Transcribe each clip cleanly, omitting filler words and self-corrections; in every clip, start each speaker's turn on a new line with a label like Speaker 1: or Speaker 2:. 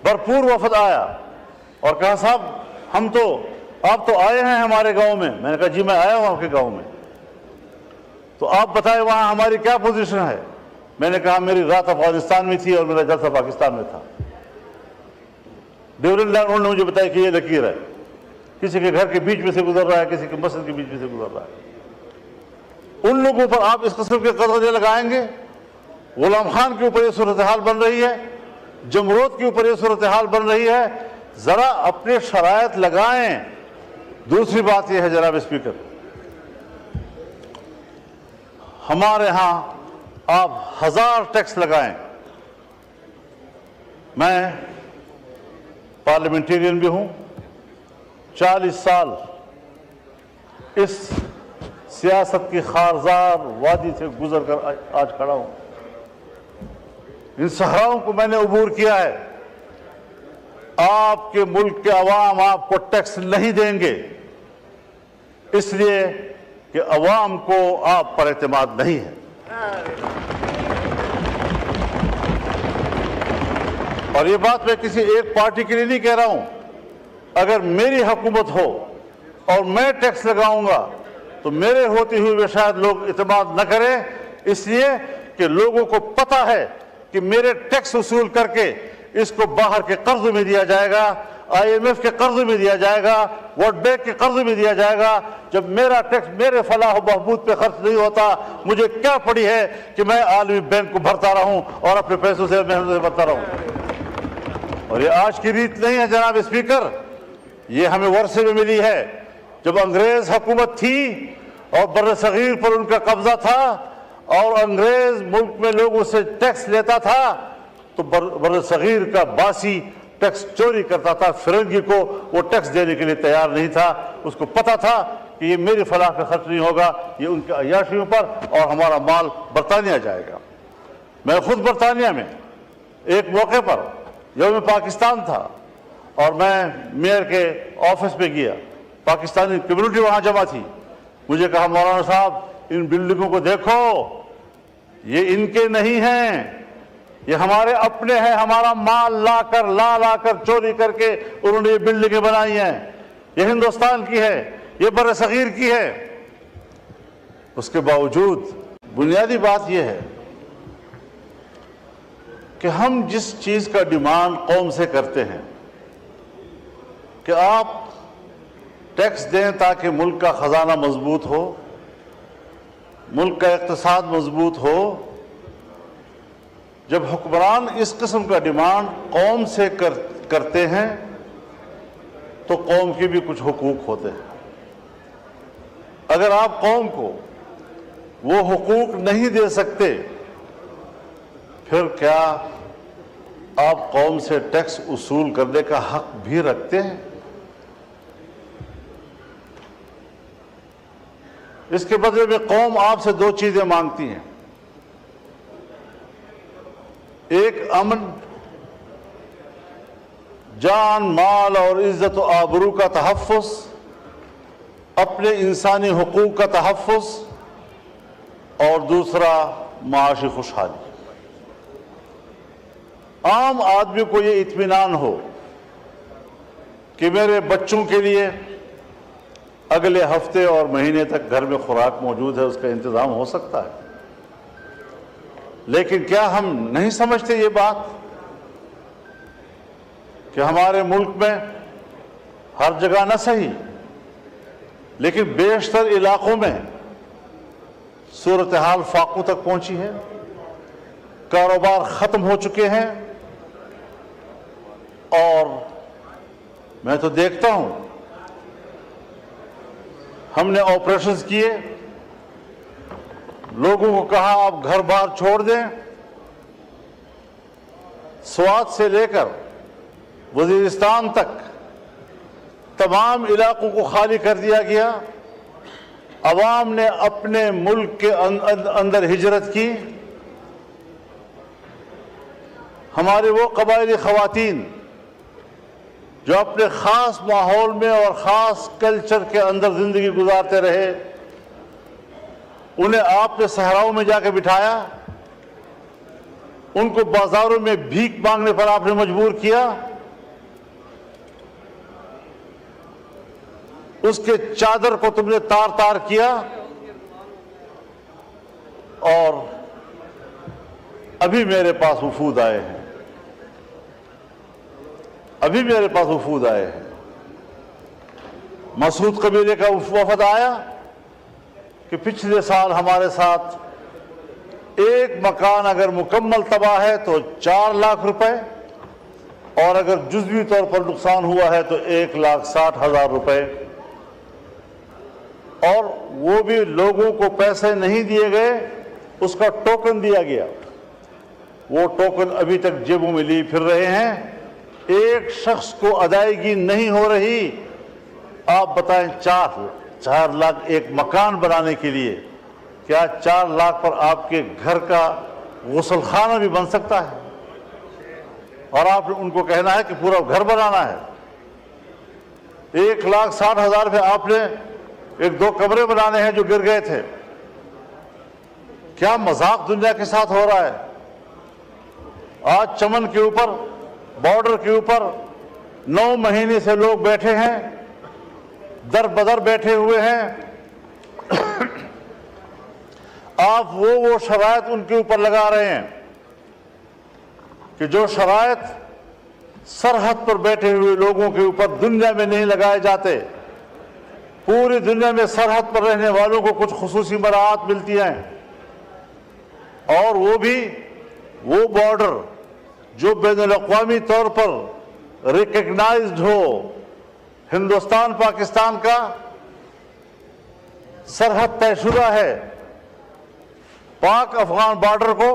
Speaker 1: بھرپور وفد آیا اور کہا صاحب آپ تو آئے ہیں ہمارے گاؤں میں. میں نے کہا جی میں آیا ہوں آپ کے گاؤں میں, تو آپ بتائیں وہاں ہماری کیا پوزیشن ہے. میں نے کہا میری رات افغانستان میں تھی اور میرا جلسہ پاکستان میں تھا. ڈیورنڈ لائن انہوں نے مجھے بتایا کہ یہ لکیر ہے, کسی کے گھر کے بیچ میں سے گزر رہا ہے, کسی کے مسجد کے بیچ میں سے گزر رہا ہے. ان لوگوں پر آپ اس قسم کے قدغنے لگائیں گے. غلام خان کے اوپر یہ صورتحال بن رہی ہے, جمرود کے اوپر یہ صورتحال بن رہی ہے. ذرا اپنے شرائط لگائیں. دوسری بات یہ ہے جناب اسپیکر, ہمارے ہاں آپ 1000 ٹیکس لگائیں, میں پارلیمنٹیرین بھی ہوں, 40 سال اس سیاست کی خارزار وادی سے گزر کر آج کھڑا ہوں. ان صحراؤں کو میں نے عبور کیا ہے. آپ کے ملک کے عوام آپ کو ٹیکس نہیں دیں گے, اس لیے کہ عوام کو آپ پر اعتماد نہیں ہے. اور یہ بات میں کسی ایک پارٹی کے لیے نہیں کہہ رہا ہوں. اگر میری حکومت ہو اور میں ٹیکس لگاؤں گا تو میرے ہوتے ہوئے شاید لوگ اعتماد نہ کریں, اس لیے کہ لوگوں کو پتہ ہے کہ میرے ٹیکس وصول کر کے اس کو باہر کے قرض میں دیا جائے گا, IMF کے قرض میں دیا جائے گا, ورلڈ بینک کے قرض میں دیا جائے گا. جب میرا ٹیکس میرے فلاح و بہبود پہ خرچ نہیں ہوتا, مجھے کیا پڑی ہے کہ میں عالمی بینک کو بھرتا رہوں اور اپنے پیسوں سے محنت سے بھرتا رہوں. اور یہ آج کی ریت نہیں ہے جناب اسپیکر, یہ ہمیں ورثے میں ملی ہے. جب انگریز حکومت تھی اور بر صغیر پر ان کا قبضہ تھا اور انگریز ملک میں لوگوں سے ٹیکس لیتا تھا تو بر صغیر کا باسی ٹیکس چوری کرتا تھا. فرنگی کو وہ ٹیکس دینے کے لیے تیار نہیں تھا. اس کو پتا تھا کہ یہ میری فلاح پہ خرچ نہیں ہوگا, یہ ان کے عیاشیوں پر, اور ہمارا مال برطانیہ جائے گا. میں خود برطانیہ میں ایک موقع پر یوم پاکستان تھا اور میں میئر کے آفس پہ گیا, پاکستانی کمیونٹی وہاں جمع تھی. مجھے کہا مولانا صاحب ان بلڈنگوں کو دیکھو, یہ ان کے نہیں ہیں, یہ ہمارے اپنے ہیں. ہمارا مال لا کر چوری کر کے انہوں نے یہ بلڈنگیں بنائی ہیں. یہ ہندوستان کی ہے, یہ بر صغیر کی ہے. اس کے باوجود بنیادی بات یہ ہے کہ ہم جس چیز کا ڈیمانڈ قوم سے کرتے ہیں کہ آپ ٹیکس دیں تاکہ ملک کا خزانہ مضبوط ہو, ملک کا اقتصاد مضبوط ہو, جب حکمران اس قسم کا ڈیمانڈ قوم سے کرتے ہیں تو قوم کے بھی کچھ حقوق ہوتے ہیں. اگر آپ قوم کو وہ حقوق نہیں دے سکتے, پھر کیا آپ قوم سے ٹیکس وصول کرنے کا حق بھی رکھتے ہیں؟ اس کے بدلے میں قوم آپ سے 2 چیزیں مانگتی ہیں. ایک امن, جان مال اور عزت و آبرو کا تحفظ, اپنے انسانی حقوق کا تحفظ, اور دوسرا معاشی خوشحالی. عام آدمی کو یہ اطمینان ہو کہ میرے بچوں کے لیے اگلے ہفتے اور مہینے تک گھر میں خوراک موجود ہے, اس کا انتظام ہو سکتا ہے. لیکن کیا ہم نہیں سمجھتے یہ بات کہ ہمارے ملک میں ہر جگہ نہ صحیح لیکن بیشتر علاقوں میں صورتحال فاقوں تک پہنچی ہے, کاروبار ختم ہو چکے ہیں, اور میں تو دیکھتا ہوں ہم نے آپریشنز کیے, لوگوں کو کہا آپ گھر بار چھوڑ دیں, سوات سے لے کر وزیرستان تک تمام علاقوں کو خالی کر دیا گیا. عوام نے اپنے ملک کے اندر ہجرت کی. ہمارے وہ قبائلی خواتین جو اپنے خاص ماحول میں اور خاص کلچر کے اندر زندگی گزارتے رہے, انہیں آپ نے صحراؤں میں جا کے بٹھایا, ان کو بازاروں میں بھیک مانگنے پر آپ نے مجبور کیا, اس کے چادر کو تم نے تار تار کیا، اور ابھی میرے پاس وفود آئے ہیں، ابھی میرے پاس وفود آئے ہیں۔ مسعود قبیلے کا وفد آیا کہ پچھلے سال ہمارے ساتھ ایک مکان اگر مکمل تباہ ہے تو 4 لاکھ روپے، اور اگر جزوی طور پر نقصان ہوا ہے تو 1,60,000 روپے، اور وہ بھی لوگوں کو پیسے نہیں دیے گئے، اس کا ٹوکن دیا گیا۔ وہ ٹوکن ابھی تک جیبوں میں لیے پھر رہے ہیں، ایک شخص کو ادائیگی نہیں ہو رہی۔ آپ بتائیں 4 لاکھ ایک مکان بنانے کے لیے، کیا 4 لاکھ پر آپ کے گھر کا غسل خانہ بھی بن سکتا ہے؟ اور آپ نے ان کو کہنا ہے کہ پورا گھر بنانا ہے۔ 1,60,000 پہ آپ نے 1-2 کمرے بنانے ہیں جو گر گئے تھے۔ کیا مذاق دنیا کے ساتھ ہو رہا ہے؟ آج چمن کے اوپر، بارڈر کے اوپر 9 مہینے سے لوگ بیٹھے ہیں، در بدر بیٹھے ہوئے ہیں۔ آپ وہ شرائط ان کے اوپر لگا رہے ہیں کہ جو شرائط سرحد پر بیٹھے ہوئے لوگوں کے اوپر دنیا میں نہیں لگائے جاتے۔ پوری دنیا میں سرحد پر رہنے والوں کو کچھ خصوصی مراعات ملتی ہیں، اور وہ بھی وہ بارڈر جو بین الاقوامی طور پر ریکگنائزڈ ہو۔ ہندوستان پاکستان کا سرحد طے شدہ ہے۔ پاک افغان بارڈر کو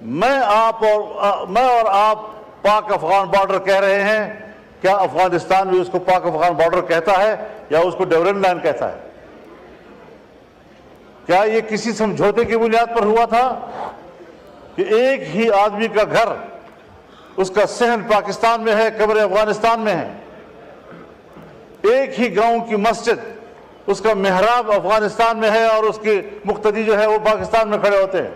Speaker 1: میں اور آپ پاک افغان بارڈر کہہ رہے ہیں، کیا افغانستان بھی اس کو پاک افغان بارڈر کہتا ہے یا اس کو ڈیورن لائن کہتا ہے؟ کیا یہ کسی سمجھوتے کی بنیاد پر ہوا تھا کہ ایک ہی آدمی کا گھر، اس کا صحن پاکستان میں ہے، قبر افغانستان میں ہے؟ ایک ہی گاؤں کی مسجد، اس کا محراب افغانستان میں ہے اور اس کی مقتدی جو ہے وہ پاکستان میں کھڑے ہوتے ہیں۔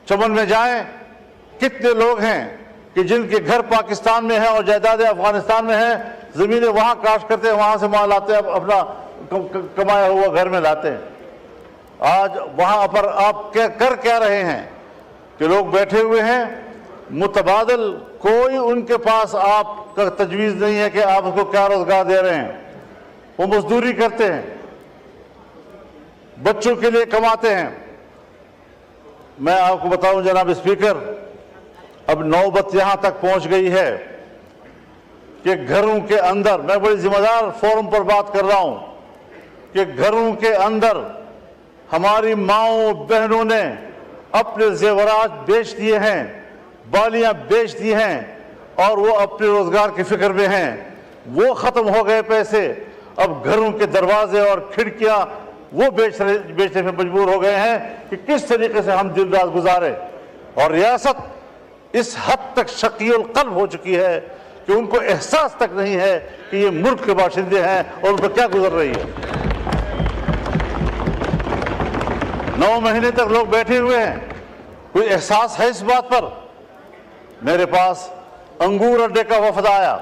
Speaker 1: چمن میں جائیں، کتنے لوگ ہیں کہ جن کے گھر پاکستان میں ہیں اور جائیدادیں افغانستان میں ہیں، زمینیں وہاں کاشت کرتے ہیں، وہاں سے مال لاتے ہیں، اپنا کمایا ہوا گھر میں لاتے ہیں۔ آج وہاں پر آپ کر کیا رہے ہیں کہ لوگ بیٹھے ہوئے ہیں، متبادل کوئی ان کے پاس آپ کا تجویز نہیں ہے کہ آپ اس کو کیا روزگار دے رہے ہیں۔ وہ مزدوری کرتے ہیں، بچوں کے لیے کماتے ہیں۔ میں آپ کو بتاؤں جناب اسپیکر، اب نوبت یہاں تک پہنچ گئی ہے کہ گھروں کے اندر، میں بڑی ذمہ دار فورم پر بات کر رہا ہوں، کہ گھروں کے اندر ہماری ماؤں بہنوں نے اپنے زیورات بیچ دیے ہیں، بالیاں بیچ دی ہیں، اور وہ اپنے روزگار کی فکر میں ہیں۔ وہ ختم ہو گئے پیسے، اب گھروں کے دروازے اور کھڑکیاں وہ بیچنے میں مجبور ہو گئے ہیں کہ کس طریقے سے ہم دن رات گزارے۔ اور ریاست اس حد تک شقی القلب ہو چکی ہے کہ ان کو احساس تک نہیں ہے کہ یہ ملک کے باشندے ہیں اور ان پر کیا گزر رہی ہے۔ 9 مہینے تک لوگ بیٹھے ہوئے ہیں، کوئی احساس ہے اس بات پر؟ میرے پاس انگور اڈے کا وفد آیا،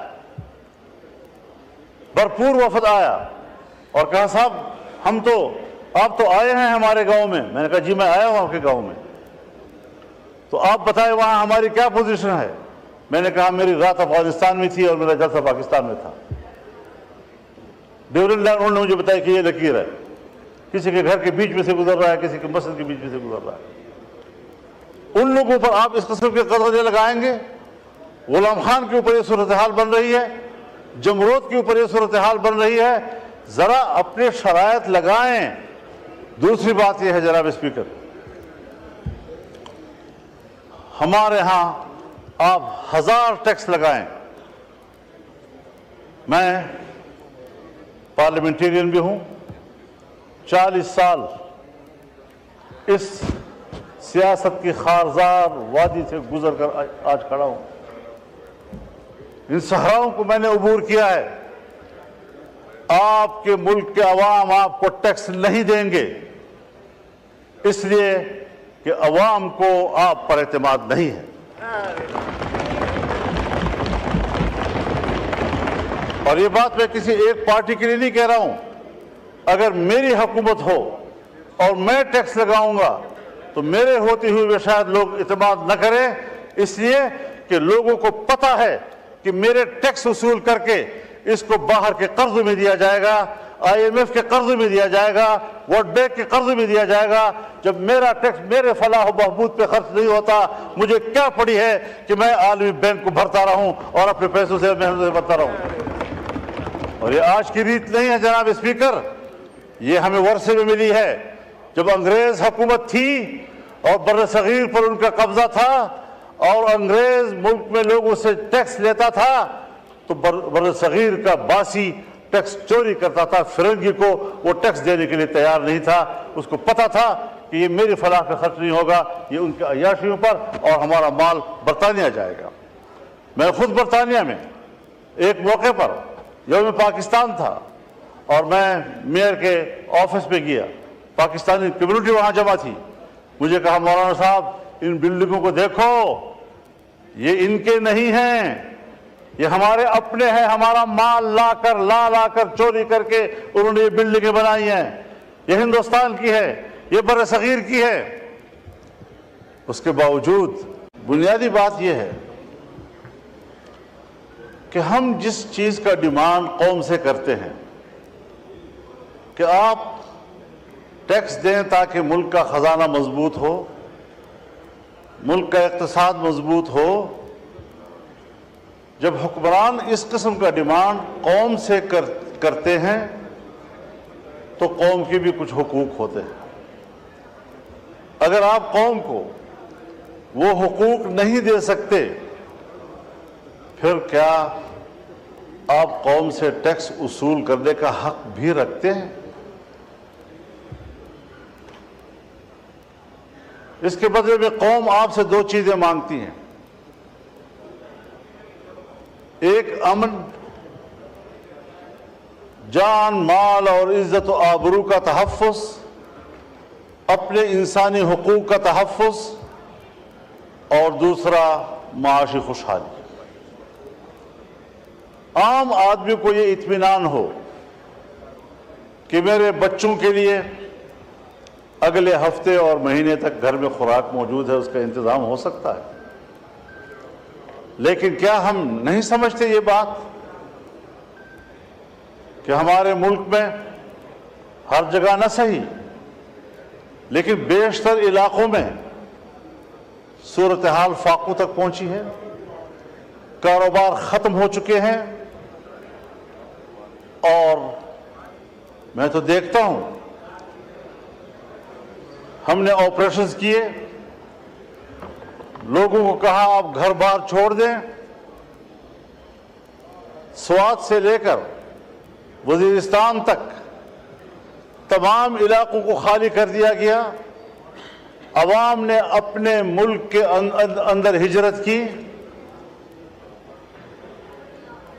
Speaker 1: بھرپور وفد آیا، اور کہا صاحب آپ تو آئے ہیں ہمارے گاؤں میں۔ میں نے کہا جی میں آیا ہوں آپ کے گاؤں میں، تو آپ بتائیں وہاں ہماری کیا پوزیشن ہے؟ میں نے کہا میری رات افغانستان میں تھی اور میرا جلسہ پاکستان میں تھا۔ ڈیورن لائن انہوں نے مجھے بتایا کہ یہ لکیر ہے، کسی کے گھر کے بیچ میں سے گزر رہا ہے، کسی کے مسجد کے بیچ میں سے گزر رہا ہے۔ ان لوگوں پر آپ اس قسم کے قدغنے لگائیں گے؟ غلام خان کے اوپر یہ صورتحال بن رہی ہے، جمرود کے اوپر یہ صورتحال بن رہی ہے۔ ذرا اپنے شرائط لگائیں۔ دوسری بات یہ ہے جناب اسپیکر، ہمارے ہاں آپ 1000 ٹیکس لگائیں، میں پارلیمنٹیرین بھی ہوں، 40 سال اس سیاست کی خارزار وادی سے گزر کر آج کھڑا ہوں۔ ان صحراؤں کو میں نے عبور کیا ہے۔ آپ کے ملک کے عوام آپ کو ٹیکس نہیں دیں گے، اس لیے کہ عوام کو آپ پر اعتماد نہیں ہے، اور یہ بات میں کسی ایک پارٹی کے لیے نہیں کہہ رہا ہوں. اگر میری حکومت ہو اور میں ٹیکس لگاؤں گا تو میرے ہوتے ہوئے بھی شاید لوگ اعتماد نہ کریں، اس لیے کہ لوگوں کو پتہ ہے کہ میرے ٹیکس وصول کر کے اس کو باہر کے قرض میں دیا جائے گا، IMF کے قرض میں دیا جائے گا، ورلڈ بینک کے قرض میں دیا جائے گا. جب میرا ٹیکس میرے فلاح و بہبود پہ خرچ نہیں ہوتا، مجھے کیا پڑی ہے کہ میں عالمی بینک کو بھرتا رہوں اور اپنے پیسوں سے محنت سے بھرتا رہوں. اور یہ آج کی ریت نہیں ہے جناب اسپیکر، یہ ہمیں ورثے میں ملی ہے. جب انگریز حکومت تھی اور بر صغیر پر ان کا قبضہ تھا اور انگریز ملک میں لوگوں سے ٹیکس لیتا تھا تو بر صغیر کا باسی ٹیکس چوری کرتا تھا. فرنگی کو وہ ٹیکس دینے کے لیے تیار نہیں تھا. اس کو پتا تھا کہ یہ میری فلاح پہ خرچ نہیں ہوگا، یہ ان کے عیاشیوں پر، اور ہمارا مال برطانیہ جائے گا. میں خود برطانیہ میں ایک موقع پر یوم پاکستان تھا اور میں میئر کے آفس میں گیا، پاکستانی کمیونٹی وہاں جمع تھی. مجھے کہا مولانا صاحب ان بلڈنگوں کو دیکھو، یہ ان کے نہیں ہیں، یہ ہمارے اپنے ہیں. ہمارا مال لا کر چوری کر کے انہوں نے یہ بلڈنگیں بنائی ہیں. یہ ہندوستان کی ہے، یہ بر صغیر کی ہے. اس کے باوجود بنیادی بات یہ ہے کہ ہم جس چیز کا ڈیمانڈ قوم سے کرتے ہیں کہ آپ ٹیکس دیں تاکہ ملک کا خزانہ مضبوط ہو، ملک کا اقتصاد مضبوط ہو، جب حکمران اس قسم کا ڈیمانڈ قوم سے کرتے ہیں تو قوم کے بھی کچھ حقوق ہوتے ہیں. اگر آپ قوم کو وہ حقوق نہیں دے سکتے پھر کیا آپ قوم سے ٹیکس وصول کرنے کا حق بھی رکھتے ہیں؟ اس کے بدلے میں قوم آپ سے دو چیزیں مانگتی ہیں. ایک امن، جان مال اور عزت و آبرو کا تحفظ، اپنے انسانی حقوق کا تحفظ، اور دوسرا معاشی خوشحالی. عام آدمی کو یہ اطمینان ہو کہ میرے بچوں کے لیے اگلے ہفتے اور مہینے تک گھر میں خوراک موجود ہے، اس کا انتظام ہو سکتا ہے. لیکن کیا ہم نہیں سمجھتے یہ بات کہ ہمارے ملک میں ہر جگہ نہ صحیح لیکن بیشتر علاقوں میں صورتحال فاقوں تک پہنچی ہے، کاروبار ختم ہو چکے ہیں، اور میں تو دیکھتا ہوں ہم نے آپریشنز کیے، لوگوں کو کہا آپ گھر بار چھوڑ دیں، سوات سے لے کر وزیرستان تک تمام علاقوں کو خالی کر دیا گیا. عوام نے اپنے ملک کے اندر ہجرت کی.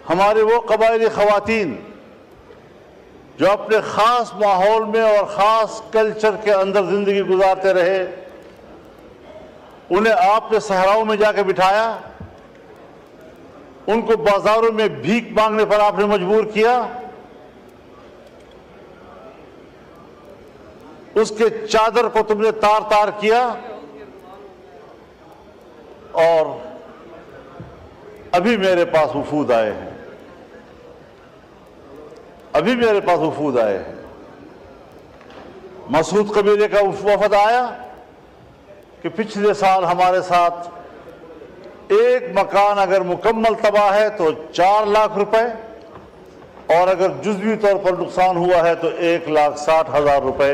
Speaker 1: ہمارے وہ قبائلی خواتین جو اپنے خاص ماحول میں اور خاص کلچر کے اندر زندگی گزارتے رہے، انہیں آپ نے صحراؤں میں جا کے بٹھایا، ان کو بازاروں میں بھیک مانگنے پر آپ نے مجبور کیا، اس کے چادر کو تم نے تار تار کیا. اور ابھی میرے پاس وفود آئے ہیں، مسعود قبیلے کا وفد آیا کہ پچھلے سال ہمارے ساتھ ایک مکان اگر مکمل تباہ ہے تو 4 لاکھ روپے، اور اگر جزوی طور پر نقصان ہوا ہے تو 1,60,000 روپے